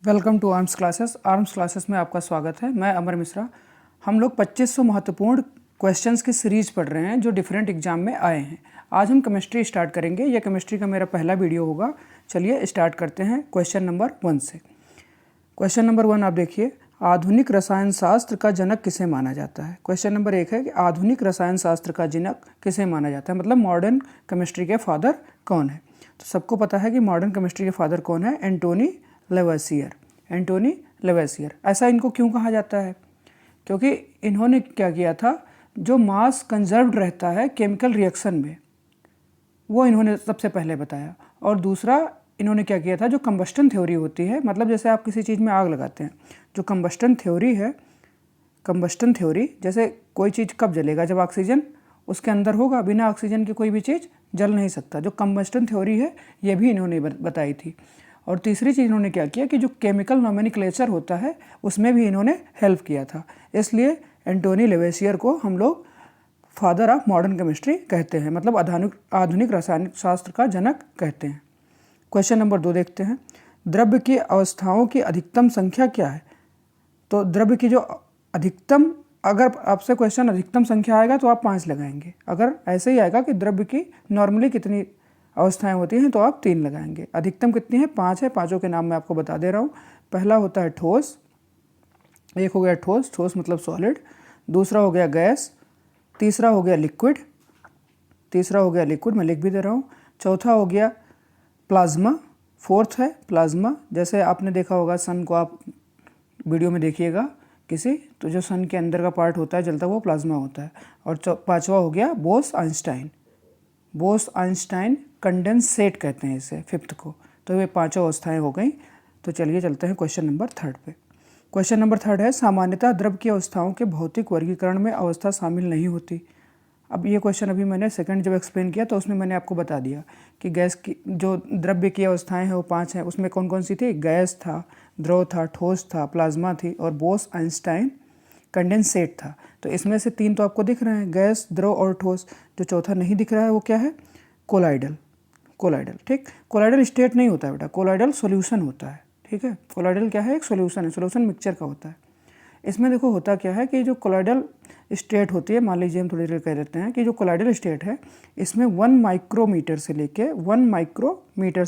Welcome to Arms Classes. Arms Classes में आपका स्वागत है। मैं अमर मिश्रा। हम लोग 2500 महत्वपूर्ण क्वेश्चंस की सीरीज पढ़ रहे हैं जो डिफरेंट एग्जाम में आए हैं। आज हम केमिस्ट्री स्टार्ट करेंगे। यह केमिस्ट्री का मेरा पहला वीडियो होगा। चलिए स्टार्ट करते हैं क्वेश्चन नंबर 1 से। क्वेश्चन नंबर 1 आप देखिए, आधुनिक रसायन शास्त्र का जनक किसे माना जाता है। क्वेश्चन नंबर 1 है कि आधुनिक रसायन शास्त्र का जनक किसे माना जाता है, मतलब मॉडर्न केमिस्ट्री के फादर कौन है। तो सबको पता है कि मॉडर्न केमिस्ट्री के फादर कौन है, एंटोनी लेवेसियर। एंटोनी लेवेसियर। ऐसा इनको क्यों कहा जाता है, क्योंकि इन्होंने क्या किया था, जो मास कंजर्व्ड रहता है केमिकल रिएक्शन में, वो इन्होंने सबसे पहले बताया। और दूसरा इन्होंने क्या किया था, जो कंबस्टन थ्योरी होती है, मतलब जैसे आप किसी चीज़ में आग लगाते हैं, जो कंबस्टन थ्योरी है, कंबस्टन थ्योरी जैसे कोई चीज़ कब जलेगा, जब ऑक्सीजन उसके अंदर होगा। बिना ऑक्सीजन के कोई भी चीज़ जल नहीं सकता। जो कंबस्टन थ्योरी है ये भी इन्होंने बताई थी। और तीसरी चीज़ इन्होंने क्या किया कि जो केमिकल नोमेनक्लेचर होता है उसमें भी इन्होंने हेल्प किया था। इसलिए एंटोनी लेवेसियर को हम लोग फादर ऑफ मॉडर्न केमिस्ट्री कहते हैं, मतलब आधुनिक रासायनिक शास्त्र का जनक कहते हैं। क्वेश्चन नंबर 2 देखते हैं, द्रव्य की अवस्थाओं की अधिकतम संख्या क्या है। तो द्रव्य की जो अधिकतम, अगर आपसे क्वेश्चन अधिकतम संख्या आएगा तो आप 5 लगाएंगे। अगर ऐसे ही आएगा कि द्रव्य की नॉर्मली कितनी अवस्थाएं होती हैं तो आप 3 लगाएंगे। अधिकतम कितनी है, 5 है। पाँचों के नाम मैं आपको बता दे रहा हूँ। पहला होता है ठोस, एक हो गया ठोस, ठोस मतलब सॉलिड। दूसरा हो गया गैस, तीसरा हो गया लिक्विड, मैं लिख भी दे रहा हूँ। चौथा हो गया प्लाज्मा, फोर्थ है प्लाज्मा। जैसे आपने देखा होगा सन को, आप वीडियो में देखिएगा किसी, तो जो सन के अंदर का पार्ट होता है जलता, वो प्लाज्मा होता है। और पाँचवा हो गया बोस आइंस्टाइन, कंडेंसेट कहते हैं इसे, फिफ्थ को। तो ये 5 अवस्थाएं हो गई। तो चलिए चलते हैं क्वेश्चन नंबर 3 पे। क्वेश्चन नंबर 3 है, सामान्यतः द्रव्य की अवस्थाओं के भौतिक वर्गीकरण में अवस्था शामिल नहीं होती। अब ये क्वेश्चन अभी मैंने सेकंड जब एक्सप्लेन किया तो उसमें मैंने आपको बता दिया कि गैस की जो द्रव्य की अवस्थाएं हैं वो 5 हैं। उसमें कौन कौन सी थी, गैस था, द्रव था, ठोस था, प्लाज्मा थी और बोस आइंस्टाइन कंडेंसेट था। तो इसमें से 3 तो आपको दिख रहे हैं, गैस, द्रव और ठोस। जो चौथा नहीं दिख रहा है वो क्या है, कोलाइडल। ठीक, कोलाइडल स्टेट नहीं होता है बेटा, कोलाइडल सॉल्यूशन होता है। ठीक है, कोलाइडल क्या है, एक सॉल्यूशन है, सॉल्यूशन मिक्सचर का होता है। इसमें देखो होता क्या है कि जो कोलाइडल स्टेट होती है, मान लीजिए हम थोड़ी देर कह देते हैं कि जो कोलाइडल स्टेट है इसमें 1 माइक्रोमीटर से लेके 1 माइक्रोमीटर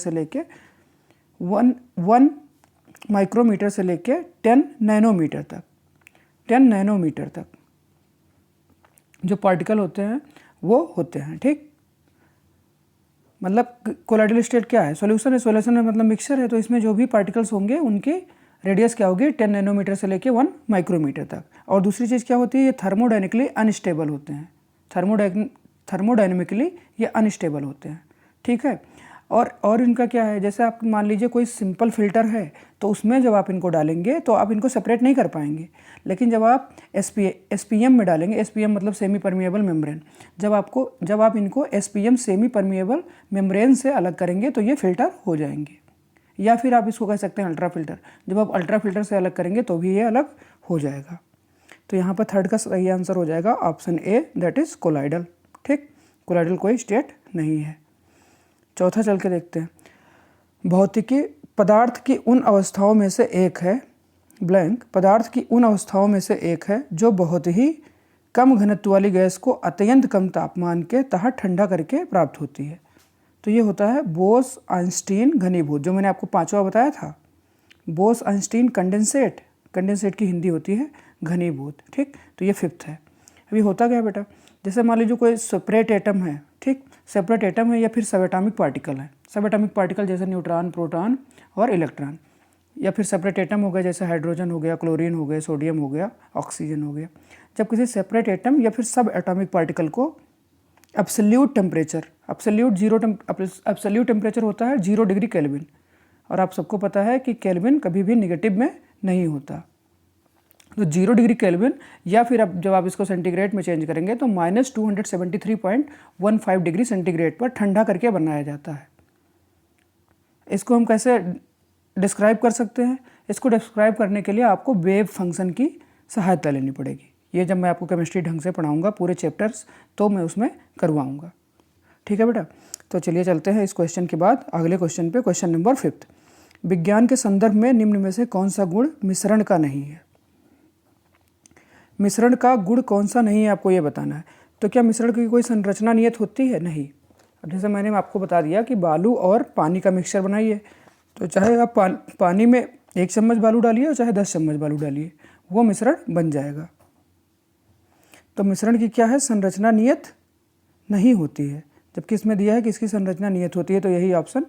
से लेके 10 नैनोमीटर तक जो पार्टिकल होते हैं वो होते हैं। ठीक, मतलब कोलाइडल स्टेट क्या है, सॉल्यूशन है, सॉल्यूशन में मतलब मिक्सचर है। तो इसमें जो भी पार्टिकल्स होंगे उनकी रेडियस क्या होगी, 10 नैनोमीटर से लेके 1 माइक्रोमीटर तक। और दूसरी चीज़ क्या होती है, ये थर्मोडायनेमिकली अनस्टेबल होते हैं। थर्मोडायनेमिकली ये अनस्टेबल होते हैं। ठीक है, और इनका क्या है, जैसे आप मान लीजिए कोई सिंपल फिल्टर है तो उसमें जब आप इनको डालेंगे तो आप इनको सेपरेट नहीं कर पाएंगे। लेकिन जब आप SPM में डालेंगे, SPM मतलब सेमी परमिएबल मेम्ब्रेन, जब आप इनको SPM सेमी परमिएबल मेम्ब्रेन से अलग करेंगे तो ये फिल्टर हो जाएंगे। या फिर आप इसको कह सकते हैं अल्ट्रा फिल्टर। जब आप अल्ट्रा फिल्टर से अलग करेंगे तो भी ये अलग हो जाएगा। तो यहाँ पर थर्ड का सही आंसर हो जाएगा option A, that is colloidal. ठीक, कोलाइडल कोई स्टेट नहीं है। चौथा चल के देखते हैं, भौतिकी पदार्थ की उन अवस्थाओं में से एक है, पदार्थ की उन अवस्थाओं में से एक है जो बहुत ही कम घनत्व वाली गैस को अत्यंत कम तापमान के तहत ठंडा करके प्राप्त होती है। तो ये होता है बोस आइंस्टीन घनीभूत, जो मैंने आपको 5वां बताया था, बोस आइंस्टीन कंडेंसेट की हिंदी होती है घनीभूत। ठीक, तो ये 5th है। अभी होता क्या है बेटा, जैसे मान लीजिए कोई सेपरेट एटम है, ठीक, सेपरेट एटम है या फिर सब एटॉमिक पार्टिकल है। सब एटॉमिक पार्टिकल जैसे न्यूट्रॉन, प्रोटॉन और इलेक्ट्रॉन, या फिर सेपरेट एटम हो गया जैसे हाइड्रोजन हो गया, क्लोरीन हो गया, सोडियम हो गया, ऑक्सीजन हो गया। जब किसी सेपरेट एटम या फिर सब एटॉमिक पार्टिकल को एब्सोल्यूट टेम्परेचर होता है 0 डिग्री केल्विन, और आप सबको पता है कि केल्विन कभी भी निगेटिव में नहीं होता। तो 0 डिग्री केल्विन, या फिर अब जब आप इसको सेंटीग्रेड में चेंज करेंगे तो -273.15 डिग्री सेंटीग्रेड पर ठंडा करके बनाया जाता है। इसको हम कैसे डिस्क्राइब कर सकते हैं, इसको डिस्क्राइब करने के लिए आपको वेव फंक्शन की सहायता लेनी पड़ेगी। ये जब मैं आपको केमिस्ट्री ढंग से पढ़ाऊंगा पूरे चैप्टर्स तो मैं उसमें करवाऊंगा। ठीक है बेटा, तो चलिए चलते हैं इस क्वेश्चन के बाद अगले क्वेश्चन पे, क्वेश्चन नंबर 5। विज्ञान के संदर्भ में निम्न में से कौन सा गुण मिश्रण का नहीं है? मिश्रण का गुण कौन सा नहीं है आपको ये बताना है। तो क्या मिश्रण की कोई संरचना नियत होती है? नहीं। अब जैसे मैंने आपको बता दिया कि बालू और पानी का मिक्सचर बनाइए, तो चाहे आप पानी में 1 चम्मच बालू डालिए और चाहे 10 चम्मच बालू डालिए, वो मिश्रण बन जाएगा। तो मिश्रण की क्या है, संरचना नियत नहीं होती है, जबकि इसमें दिया है कि इसकी संरचना नियत होती है, तो यही ऑप्शन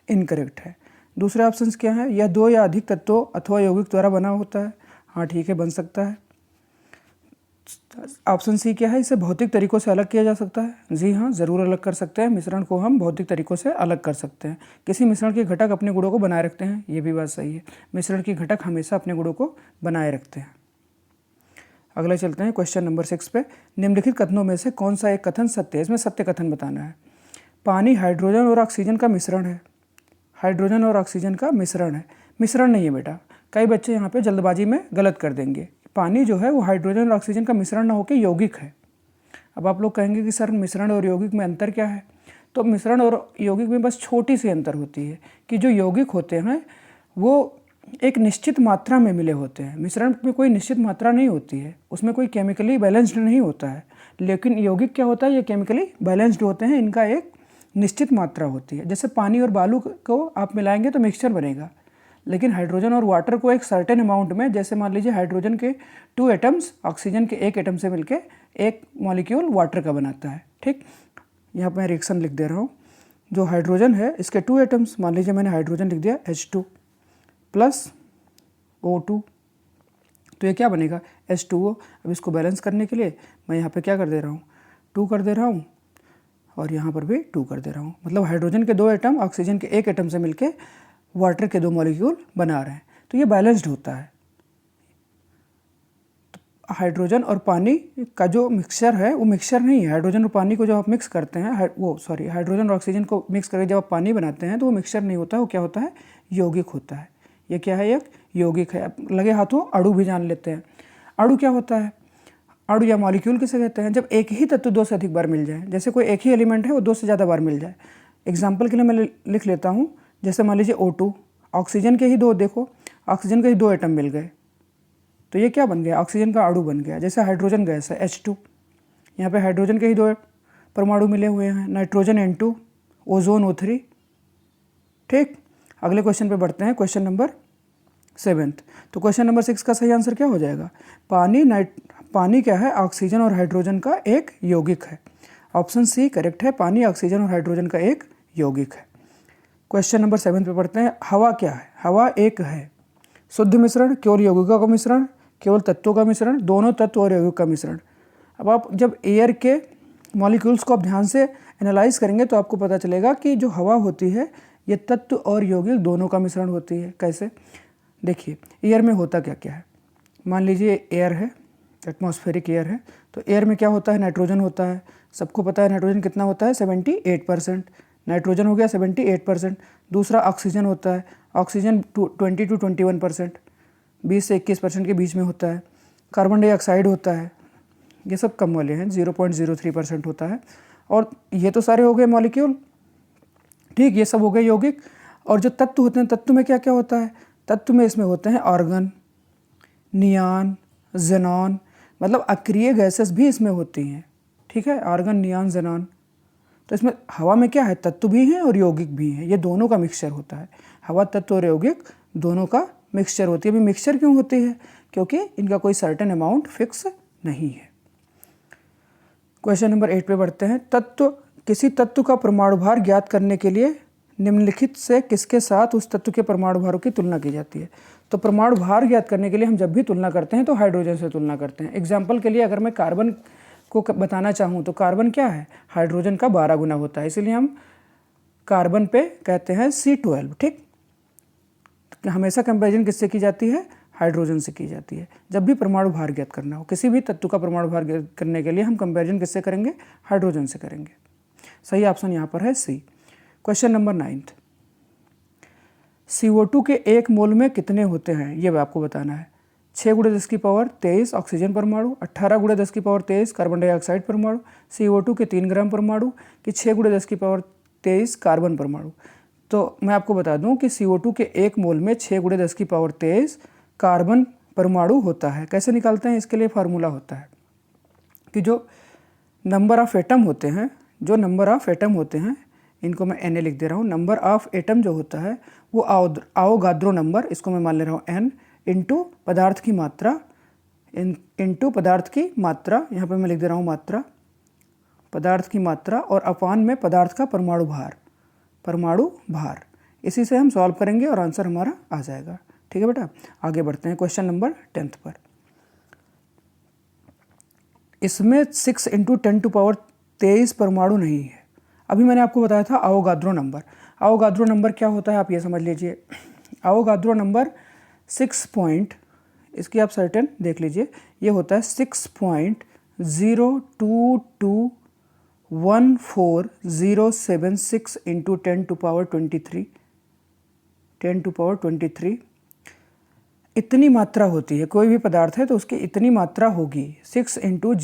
इनकरेक्ट है। दूसरे ऑप्शंस क्या है, यह 2 या अधिक तत्वों अथवा यौगिक द्वारा बना होता है। हाँ ठीक है, बन सकता है। ऑप्शन सी क्या है, इसे भौतिक तरीकों से अलग किया जा सकता है। जी हाँ, ज़रूर अलग कर सकते हैं। मिश्रण को हम भौतिक तरीकों से अलग कर सकते हैं। किसी मिश्रण के घटक अपने गुणों को बनाए रखते हैं, ये भी बात सही है। मिश्रण के घटक हमेशा अपने गुणों को बनाए रखते हैं। अगला चलते हैं क्वेश्चन नंबर 6 पे। निम्नलिखित कथनों में से कौन सा एक कथन सत्य है? इसमें सत्य कथन बताना है। पानी हाइड्रोजन और ऑक्सीजन का मिश्रण है। हाइड्रोजन और ऑक्सीजन का मिश्रण है, मिश्रण नहीं है बेटा। कई बच्चे यहाँ पे जल्दबाजी में गलत कर देंगे। पानी जो है वो हाइड्रोजन और ऑक्सीजन का मिश्रण ना होकर यौगिक है। अब आप लोग कहेंगे कि सर मिश्रण और यौगिक में अंतर क्या है? तो मिश्रण और यौगिक में बस छोटी सी अंतर होती है कि जो यौगिक होते हैं वो एक निश्चित मात्रा में मिले होते हैं। मिश्रण में कोई निश्चित मात्रा नहीं होती है, उसमें कोई केमिकली बैलेंस्ड नहीं होता है। लेकिन यौगिक क्या होता है, ये केमिकली बैलेंस्ड होते हैं, इनका एक निश्चित मात्रा होती है। जैसे पानी और बालू को आप मिलाएंगे तो मिक्सचर बनेगा, लेकिन हाइड्रोजन और वाटर को एक सर्टेन अमाउंट में, जैसे मान लीजिए हाइड्रोजन के 2 एटम्स ऑक्सीजन के 1 एटम से मिलके एक मॉलिक्यूल वाटर का बनाता है। ठीक, यहाँ पर मैं रिएक्शन लिख दे रहा हूँ। जो हाइड्रोजन है इसके 2 एटम्स, मान लीजिए मैंने हाइड्रोजन लिख दिया H2 प्लस O2, तो ये क्या बनेगा, H2O। अब इसको बैलेंस करने के लिए मैं यहाँ पे क्या कर दे रहा हूँ, 2 कर दे रहा हूँ और यहाँ पर भी 2 कर दे रहा हूँ। मतलब हाइड्रोजन के 2 एटम ऑक्सीजन के 1 एटम से मिलके वाटर के 2 मॉलिक्यूल बना रहे हैं, तो ये बैलेंस्ड होता है। तो हाइड्रोजन और पानी का जो मिक्सचर है वो मिक्सचर नहीं है। हाइड्रोजन और पानी को जब आप मिक्स करते हैं, हाइड्रोजन और ऑक्सीजन को मिक्स करके जब आप पानी बनाते हैं तो वो मिक्सचर नहीं होता है, वो क्या होता है, यौगिक होता है। ये क्या है, एक यौगिक है। लगे हाथों अणु भी जान लेते हैं। अणु क्या होता है, अणु या मॉलिक्यूल किसे कहते हैं, जब एक ही तत्व 2 से अधिक बार मिल जाए। जैसे कोई एक ही एलिमेंट है वो 2 से ज़्यादा बार मिल जाए। एग्जाम्पल के लिए मैं लिख लेता हूँ, जैसे मान लीजिए O2, ऑक्सीजन के ही 2, देखो ऑक्सीजन के ही 2 एटम मिल गए, तो ये क्या बन गया, ऑक्सीजन का अणु बन गया। जैसे हाइड्रोजन गैस है H2, यहाँ पे हाइड्रोजन के ही 2 परमाणु मिले हुए हैं, नाइट्रोजन N2, ओजोन O3। ठीक, अगले क्वेश्चन पे बढ़ते हैं, क्वेश्चन नंबर 7। तो क्वेश्चन नंबर 6 का सही आंसर क्या हो जाएगा, पानी क्या है, ऑक्सीजन और हाइड्रोजन का एक यौगिक है। ऑप्शन सी करेक्ट है, पानी ऑक्सीजन और हाइड्रोजन का एक यौगिक है। क्वेश्चन नंबर 7 पे पढ़ते हैं। हवा क्या है, हवा एक है शुद्ध मिश्रण, केवल यौगिकों का मिश्रण, केवल तत्वों का मिश्रण, दोनों तत्व और यौगिक का मिश्रण। अब आप जब एयर के मॉलिक्यूल्स को आप ध्यान से एनालाइज करेंगे तो आपको पता चलेगा कि जो हवा होती है ये तत्व और यौगिक दोनों का मिश्रण होती है। कैसे, देखिए एयर में होता क्या क्या है। मान लीजिए एयर है, एटमॉस्फेरिक एयर है, तो एयर में क्या होता है, नाइट्रोजन होता है। सबको पता है नाइट्रोजन कितना होता है, 78%। नाइट्रोजन हो गया 78%। दूसरा ऑक्सीजन होता है, ऑक्सीजन 20 to 21%, 20 से 21% के बीच में होता है। कार्बन डाइऑक्साइड होता है, ये सब कम वाले हैं, 0.03% होता है। और ये तो सारे हो गए मॉलिक्यूल, ठीक, ये सब हो गए यौगिक। और जो तत्व होते हैं, तत्व में क्या क्या होता है, तत्व में इसमें होते हैं आर्गन, नियान, जेनॉन, मतलब अक्रिय गैसेस भी इसमें होती हैं। ठीक है, आर्गन, नियान, जेनॉन। तो इसमें हवा में क्या है, तत्व भी हैं और यौगिक भी हैं, ये दोनों का मिक्सचर होता है। हवा, तत्व और यौगिक दोनों का मिक्सचर होती है। अभी मिक्सचर क्यों होती है, क्योंकि इनका कोई सर्टेन अमाउंट फिक्स नहीं है। क्वेश्चन नंबर 8 पे बढ़ते हैं। किसी तत्व का परमाणु भार ज्ञात करने के लिए निम्नलिखित से किसके साथ उस तत्व के परमाणु भारों की तुलना की जाती है। तो परमाणु भार ज्ञात करने के लिए हम जब भी तुलना करते हैं तो हाइड्रोजन से तुलना करते हैं। एग्जाम्पल के लिए अगर मैं कार्बन को बताना चाहूँ तो कार्बन क्या है, हाइड्रोजन का 12 गुना होता है, इसीलिए हम कार्बन पे कहते हैं C12। ठीक, हमेशा कंपेरिजन किससे की जाती है, हाइड्रोजन से की जाती है। जब भी परमाणु भार ज्ञात करना हो, किसी भी तत्व का परमाणु भार ज्ञात करने के लिए हम कंपेरिजन किससे करेंगे, हाइड्रोजन से करेंगे। सही ऑप्शन यहाँ पर है सी। Question number 9। CO2 के 1 मोल में कितने होते हैं, ये आपको बताना है। 6 × 10⁻23 ऑक्सीजन परमाणु, 18 × 10⁻23 कार्बन डाइऑक्साइड परमाणु, CO2 के 3 ग्राम परमाणु कि 6 × 10⁻23 कार्बन परमाणु। तो मैं आपको बता दूं कि CO2 के 1 मोल में 6 × 10⁻23 कार्बन परमाणु होता है। कैसे निकालते हैं, इसके लिए फार्मूला होता है कि जो नंबर ऑफ़ एटम होते हैं, इनको मैं Na लिख दे रहा हूँ। नंबर ऑफ़ एटम जो होता है वो आवोगाद्रो नंबर, इसको मैं मान ले रहा हूँ n, इंटू पदार्थ की मात्रा, यहाँ पे मैं लिख दे रहा हूँ मात्रा, पदार्थ की मात्रा, और अपान में पदार्थ का परमाणु भार। इसी से हम सॉल्व करेंगे और आंसर हमारा आ जाएगा। ठीक है बेटा, आगे बढ़ते हैं क्वेश्चन नंबर 10 पर। इसमें 6 × 10⁻23 परमाणु नहीं है। अभी मैंने आपको बताया था आवोगाद्रो नंबर। आवोगाद्रो नंबर क्या होता है आप ये समझ लीजिए। आवोगाद्रो नंबर 6 इसकी आप सर्टेन देख लीजिए, ये होता है 6.0221407 × 10⁻23 इतनी मात्रा होती है। कोई भी पदार्थ है तो उसकी इतनी मात्रा होगी, 6 ×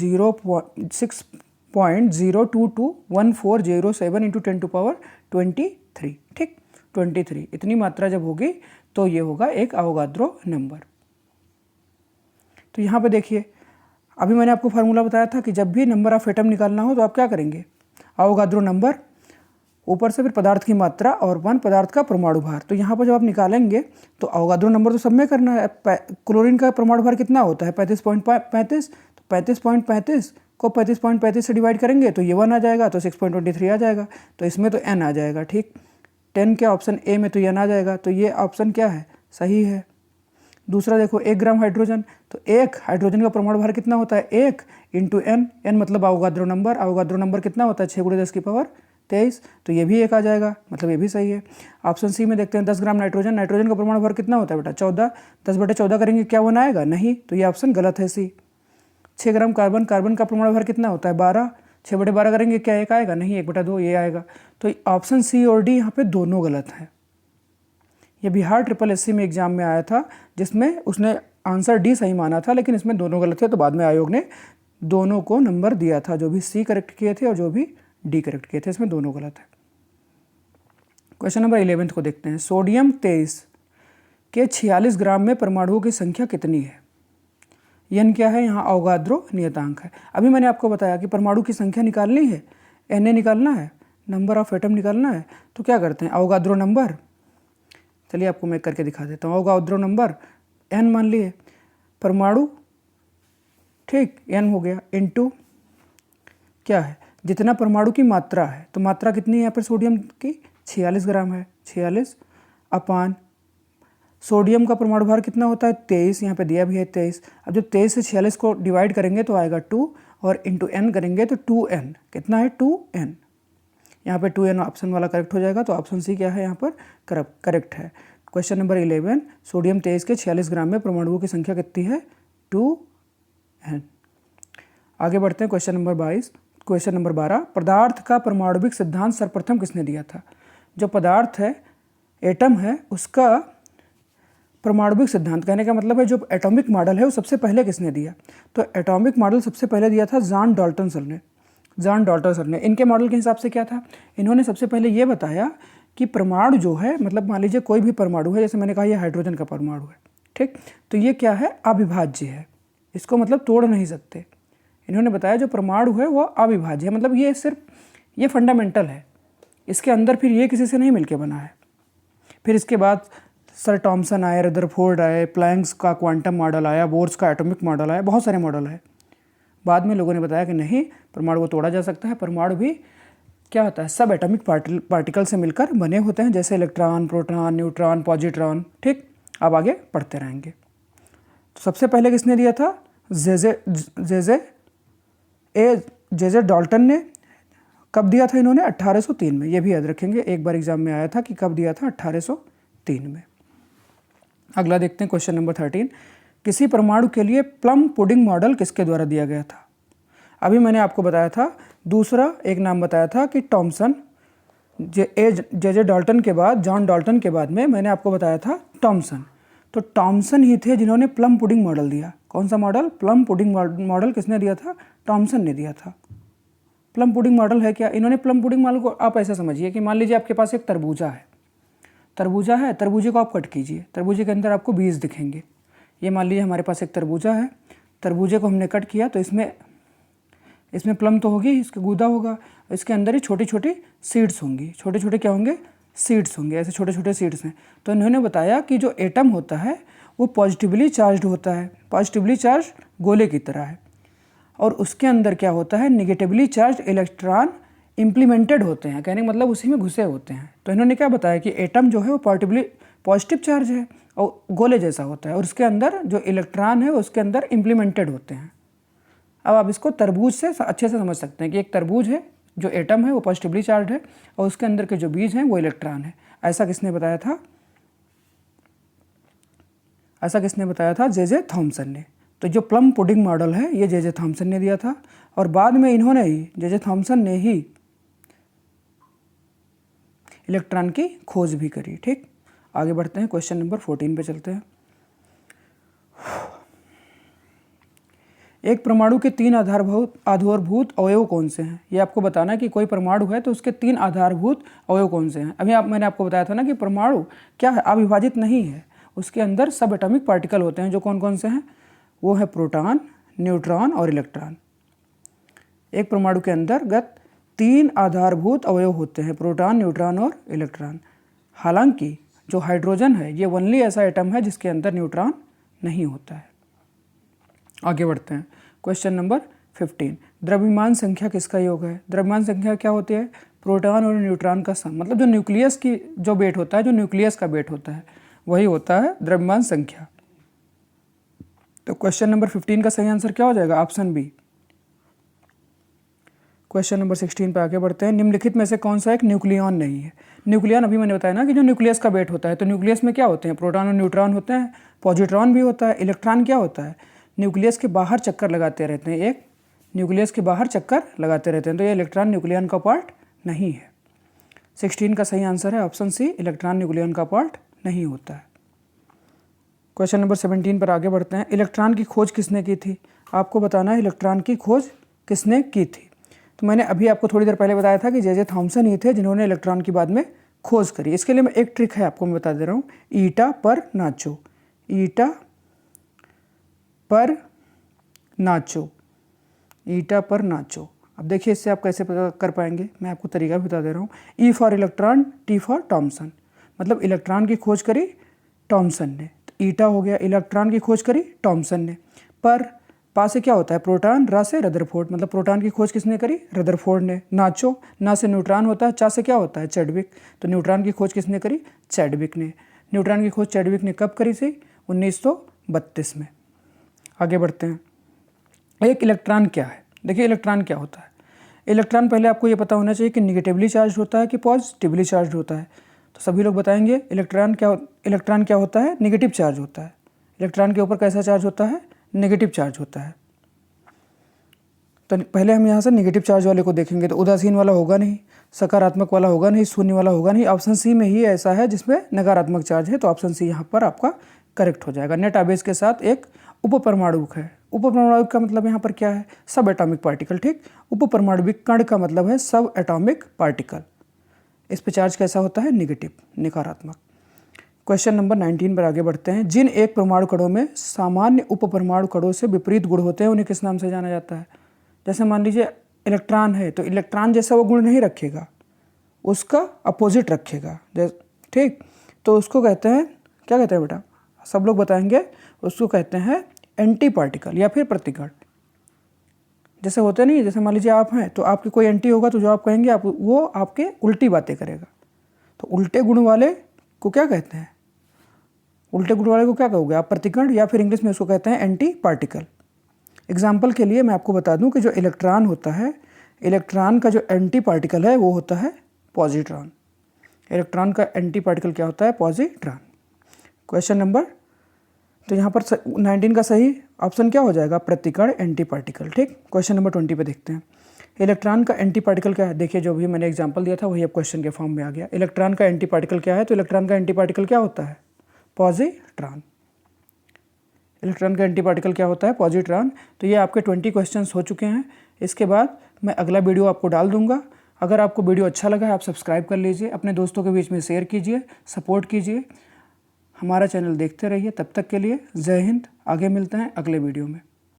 6.0221407 × 10⁻23। ठीक, 23 इतनी मात्रा जब होगी तो ये होगा एक आवोगाद्रो नंबर। तो यहाँ पे देखिए, अभी मैंने आपको फार्मूला बताया था कि जब भी नंबर ऑफ एटम निकालना हो तो आप क्या करेंगे, आवोगाद्रो नंबर ऊपर से फिर पदार्थ की मात्रा और 1 पदार्थ का परमाणु भार। तो यहाँ पर जब आप निकालेंगे तो आवोगाद्रो नंबर तो सब में करना है। क्लोरीन का परमाणु भार कितना होता है 35.35, तो 35.35 को 35.35 से डिवाइड करेंगे तो ये 1 आ जाएगा, तो 6.23 आ जाएगा। तो इसमें तो n आ जाएगा। ठीक, 10 के ऑप्शन ए में तो n आ जाएगा, तो ये ऑप्शन क्या है, सही है। दूसरा देखो, 1 ग्राम हाइड्रोजन, तो 1 हाइड्रोजन का परमाणु भार कितना होता है, 1 × n मतलब आवोगाद्रो नंबर कितना होता है 6 × 10⁻23, तो ये भी 1 आ जाएगा, मतलब ये भी सही है। ऑप्शन सी में देखते हैं, 10 ग्राम नाइट्रोजन का परमाणु भार कितना होता है बेटा 14, 10/14 करेंगे क्या 1 आएगा, नहीं, तो ये ऑप्शन गलत है सी। 6 ग्राम कार्बन का परमाणु भार कितना होता है 12, 6/12 करेंगे क्या 1 आएगा, नहीं, 1/2 ये आएगा। तो ऑप्शन सी और डी यहाँ पे दोनों गलत है। ये बिहार SSC में एग्जाम में आया था, जिसमें उसने आंसर डी सही माना था, लेकिन इसमें दोनों गलत थे, तो बाद में आयोग ने दोनों को नंबर दिया था, जो भी सी करेक्ट किए थे और जो भी डी करेक्ट किए थे, इसमें दोनों गलत है। क्वेश्चन नंबर 11 को देखते हैं। सोडियम 23 के 46 ग्राम में परमाणुओं की संख्या कितनी है। यन क्या है, यहाँ अवोगाद्रो नियतांक है। अभी मैंने आपको बताया कि परमाणु की संख्या निकालनी है, Na निकालना है, नंबर ऑफ एटम निकालना है, तो क्या करते हैं अवोगाद्रो नंबर, चलिए आपको मैं करके दिखा देता हूँ। अवोगाद्रो नंबर n मान लिए, परमाणु, ठीक, n हो गया, इनटू क्या है, जितना परमाणु की मात्रा है, तो मात्रा कितनी है यहाँ पर सोडियम की 46 ग्राम है, 46 अपान सोडियम का परमाणु भार कितना होता है 23, यहाँ पे दिया भी है 23। अब जब 23 से 46 को डिवाइड करेंगे तो आएगा 2, और इंटू n करेंगे तो 2n, कितना है 2n, यहाँ पे 2n ऑप्शन वाला करेक्ट हो जाएगा, तो ऑप्शन सी क्या है यहाँ पर करेक्ट है। क्वेश्चन नंबर 11, सोडियम 23 के 46 ग्राम में परमाणुओं की संख्या कितनी है 2n। आगे बढ़ते हैं क्वेश्चन नंबर 22। क्वेश्चन नंबर 12, पदार्थ का परमाणुविक सिद्धांत सर्वप्रथम किसने दिया था। जो पदार्थ है, एटम है, उसका परमाणुविक सिद्धांत, कहने का मतलब है जो एटॉमिक मॉडल है वो सबसे पहले किसने दिया, तो एटॉमिक मॉडल सबसे पहले दिया था जॉन डाल्टन सर ने। इनके मॉडल के हिसाब से क्या था, इन्होंने सबसे पहले ये बताया कि परमाणु जो है, मतलब मान लीजिए कोई भी परमाणु है, जैसे मैंने कहा ये हाइड्रोजन का परमाणु है, ठीक, तो ये क्या है, अविभाज्य है, इसको मतलब तोड़ नहीं सकते। इन्होंने बताया जो परमाणु है वो अविभाज्य है, मतलब ये सिर्फ ये फंडामेंटल है, इसके अंदर फिर ये किसी से नहीं मिलके बना है। फिर इसके बाद सर टॉमसन आए, रदरफोर्ड आए, प्लैंक्स का क्वांटम मॉडल आया, बोर्स का एटॉमिक मॉडल आया, बहुत सारे मॉडल है। बाद में लोगों ने बताया कि नहीं, परमाणु को तोड़ा जा सकता है, परमाणु भी क्या होता है, सब एटॉमिक पार्टिकल से मिलकर बने होते हैं, जैसे इलेक्ट्रॉन, प्रोटॉन, न्यूट्रॉन, पॉजिट्रॉन, ठीक। अब आगे पढ़ते रहेंगे। तो सबसे पहले किसने दिया था, जे डाल्टन ने। कब दिया था इन्होंने, 1803 में, ये भी याद रखेंगे, एक बार एग्जाम में आया था कि कब दिया था, 1803 में। अगला देखते हैं क्वेश्चन नंबर 13, किसी परमाणु के लिए प्लम पुडिंग मॉडल किसके द्वारा दिया गया था। अभी मैंने आपको बताया था, दूसरा एक नाम बताया था कि टॉमसन, जे डाल्टन के बाद, जॉन डाल्टन के बाद में मैंने आपको बताया था टॉमसन। तो टॉमसन ही थे जिन्होंने प्लम पुडिंग मॉडल दिया। कौन सा मॉडल, प्लम पुडिंग मॉडल किसने दिया था, टॉमसन ने दिया था। प्लम पुडिंग मॉडल है क्या, इन्होंने प्लम पुडिंग मॉडल को आप ऐसा समझिए कि मान लीजिए आपके पास एक तरबूजा है, तरबूजा है, तरबूजे को आप कट कीजिए, तरबूजे के अंदर आपको बीज दिखेंगे। ये मान लीजिए हमारे पास एक तरबूजा है, तरबूजे को हमने कट किया तो इसमें प्लम तो होगी, इसका गूदा होगा, इसके अंदर ही छोटी छोटी सीड्स होंगी। छोटे छोटे क्या होंगे? सीड्स होंगे, ऐसे छोटे छोटे सीड्स हैं। तो इन्होंने बताया कि जो एटम होता है वो पॉजिटिवली चार्ज्ड होता है, पॉजिटिवली चार्ज गोले की तरह है, और उसके अंदर क्या होता है? निगेटिवली चार्ज इलेक्ट्रॉन इम्प्लीमेंटेड होते हैं, कहने का मतलब उसी में घुसे होते हैं। तो इन्होंने क्या बताया कि एटम जो है वो पॉजिटिव चार्ज है और गोले जैसा होता है, और उसके अंदर जो इलेक्ट्रॉन है उसके अंदर इम्प्लीमेंटेड होते हैं। अब आप इसको तरबूज से अच्छे से समझ सकते हैं कि एक तरबूज है, जो एटम है वो पॉजिटिवली चार्ज है और उसके अंदर के जो बीज हैं वो इलेक्ट्रॉन है। ऐसा किसने बताया था? ऐसा किसने बताया था? जे थॉमसन ने। तो जो प्लम पुडिंग मॉडल है ये जे थॉमसन ने दिया था, और बाद में इन्होंने ही जे थॉमसन ने ही इलेक्ट्रॉन की खोज भी करी। ठीक, आगे बढ़ते हैं, क्वेश्चन नंबर 14 पे चलते हैं। एक परमाणु के 3 आधारभूत अवयव कौन से हैं? ये आपको बताना है कि कोई परमाणु है तो उसके 3 आधारभूत अवयव कौन से हैं। अभी मैंने आपको बताया था ना कि परमाणु क्या है? अविभाजित नहीं है, उसके अंदर सब एटॉमिक पार्टिकल होते हैं। जो कौन कौन से हैं? वो है प्रोटॉन, न्यूट्रॉन और इलेक्ट्रॉन। एक परमाणु के अंतर्गत 3 आधारभूत अवयव होते हैं, प्रोटॉन, न्यूट्रॉन और इलेक्ट्रॉन। हालांकि जो हाइड्रोजन है ये ओनली ऐसा एटम है जिसके अंदर न्यूट्रॉन नहीं होता है। आगे बढ़ते हैं, क्वेश्चन नंबर 15। द्रव्यमान संख्या किसका योग है? द्रव्यमान संख्या क्या होती है? प्रोटॉन और न्यूट्रॉन का सम, मतलब जो न्यूक्लियस की जो वेट होता है, जो न्यूक्लियस का वेट होता है वही होता है द्रव्यमान संख्या। तो क्वेश्चन नंबर 15 का सही आंसर क्या हो जाएगा? Option B. क्वेश्चन नंबर 16 पे आगे बढ़ते हैं। निम्नलिखित में से कौन सा एक न्यूक्लियन नहीं है? न्यूक्लियन अभी मैंने बताया ना कि जो न्यूक्लियस का वेट होता है, तो न्यूक्लियस में क्या होते हैं? प्रोटॉन और न्यूट्रॉन होते हैं, पॉजिट्रॉन भी होता है। इलेक्ट्रॉन क्या होता है? न्यूक्लियस के बाहर चक्कर लगाते रहते हैं, एक न्यूक्लियस के बाहर चक्कर लगाते रहते हैं, तो ये इलेक्ट्रॉन न्यूक्लियन का पार्ट नहीं है। 16 का सही आंसर है ऑप्शन सी, इलेक्ट्रॉन न्यूक्लियन का पार्ट नहीं होता है। क्वेश्चन नंबर 17 पर आगे बढ़ते हैं। इलेक्ट्रॉन की खोज किसने की थी? आपको बताना है इलेक्ट्रॉन की खोज किसने की थी। तो मैंने अभी आपको थोड़ी देर पहले बताया था कि जे थॉमसन ही थे जिन्होंने इलेक्ट्रॉन की बाद में खोज करी। इसके लिए मैं एक ट्रिक है आपको मैं बता दे रहा हूँ, ईटा पर नाचो, ईटा पर नाचो, ईटा पर नाचो। अब देखिए इससे आप कैसे पता कर पाएंगे, मैं आपको तरीका भी बता दे रहा हूँ। E for electron, T for Thomson, मतलब इलेक्ट्रॉन की खोज करी टॉमसन ने, तो ईटा हो गया, इलेक्ट्रॉन की खोज करी टॉमसन ने। पर पा से क्या होता है? प्रोटॉन, रा से रदरफोर्ड, मतलब प्रोटॉन की खोज किसने करी? रदरफोर्ड ने। नाचो, ना से न्यूट्रॉन होता है, चा से क्या होता है? चैडविक, तो न्यूट्रॉन की खोज किसने करी? चैडविक ने। न्यूट्रॉन की खोज चैडविक ने कब करी थी? 1932 में। आगे बढ़ते हैं। एक इलेक्ट्रॉन क्या है? देखिए इलेक्ट्रॉन क्या होता है। इलेक्ट्रॉन पहले आपको ये पता होना चाहिए कि निगेटिवली चार्ज होता है कि पॉजिटिवली चार्ज होता है। तो सभी लोग बताएंगे इलेक्ट्रॉन क्या होता है? निगेटिव चार्ज होता है। इलेक्ट्रॉन के ऊपर कैसा चार्ज होता है? नेगेटिव चार्ज होता है। तो पहले हम यहाँ से नेगेटिव चार्ज वाले को देखेंगे, तो उदासीन वाला होगा नहीं, सकारात्मक वाला होगा नहीं, शून्य वाला होगा नहीं। ऑप्शन सी में ही ऐसा है जिसमें नकारात्मक चार्ज है, तो ऑप्शन सी यहाँ पर आपका करेक्ट हो जाएगा। नेट आवेश के साथ एक उपपरमाणुक है। उपपरमाणुक का मतलब यहाँ पर क्या है? सब एटॉमिक पार्टिकल। ठीक, उपपरमाणुक कण का मतलब है सब एटॉमिक पार्टिकल। इस पे चार्ज कैसा होता है? नेगेटिव, नकारात्मक। क्वेश्चन नंबर 19 पर आगे बढ़ते हैं। जिन एक परमाणु कणों में सामान्य उपपरमाणु कणों से विपरीत गुण होते हैं उन्हें किस नाम से जाना जाता है? जैसे मान लीजिए इलेक्ट्रॉन है, तो इलेक्ट्रॉन जैसा वो गुण नहीं रखेगा, उसका अपोजिट रखेगा। ठीक, तो उसको कहते हैं, क्या कहते हैं बेटा? सब लोग बताएंगे, उसको कहते हैं एंटी पार्टिकल या फिर प्रतिकण। जैसे होते नहीं, जैसे मान लीजिए आप हैं तो आपके कोई एंटी होगा, तो जो आप कहेंगे आप वो आपके उल्टी बातें करेगा। तो उल्टे गुण वाले को क्या कहते हैं? उल्टे गुण वाले को क्या कहोगे आप? प्रतिकण, या फिर इंग्लिश में उसको कहते हैं एंटी पार्टिकल। एग्जाम्पल के लिए मैं आपको बता दूं कि जो इलेक्ट्रॉन होता है, इलेक्ट्रॉन का जो एंटी पार्टिकल है वो होता है पॉजिट्रॉन। इलेक्ट्रॉन का एंटी पार्टिकल क्या होता है? पॉजिट्रॉन। क्वेश्चन नंबर, तो यहाँ पर 19 का सही ऑप्शन क्या हो जाएगा? प्रतिकण, एंटी पार्टिकल। ठीक, क्वेश्चन नंबर 20 पे देखते हैं। इलेक्ट्रॉन का एंटी पार्टिकल क्या है? देखिए जो भी मैंने एग्जांपल दिया था वही अब क्वेश्चन के फॉर्म में आ गया। इलेक्ट्रॉन का एंटी पार्टिकल क्या है? तो इलेक्ट्रॉन का एंटी पार्टिकल क्या होता है? पॉजिट्रॉन। इलेक्ट्रॉन का एंटी पार्टिकल क्या होता है? पॉजिट्रॉन। तो ये आपके 20 क्वेश्चंस हो चुके हैं। इसके बाद मैं अगला वीडियो आपको डाल दूंगा, अगर आपको वीडियो अच्छा लगा है आप सब्सक्राइब कर लीजिए, अपने दोस्तों के बीच में शेयर कीजिए, सपोर्ट कीजिए, हमारा चैनल देखते रहिए। तब तक के लिए जय हिंद। आगे मिलते हैं अगले वीडियो में।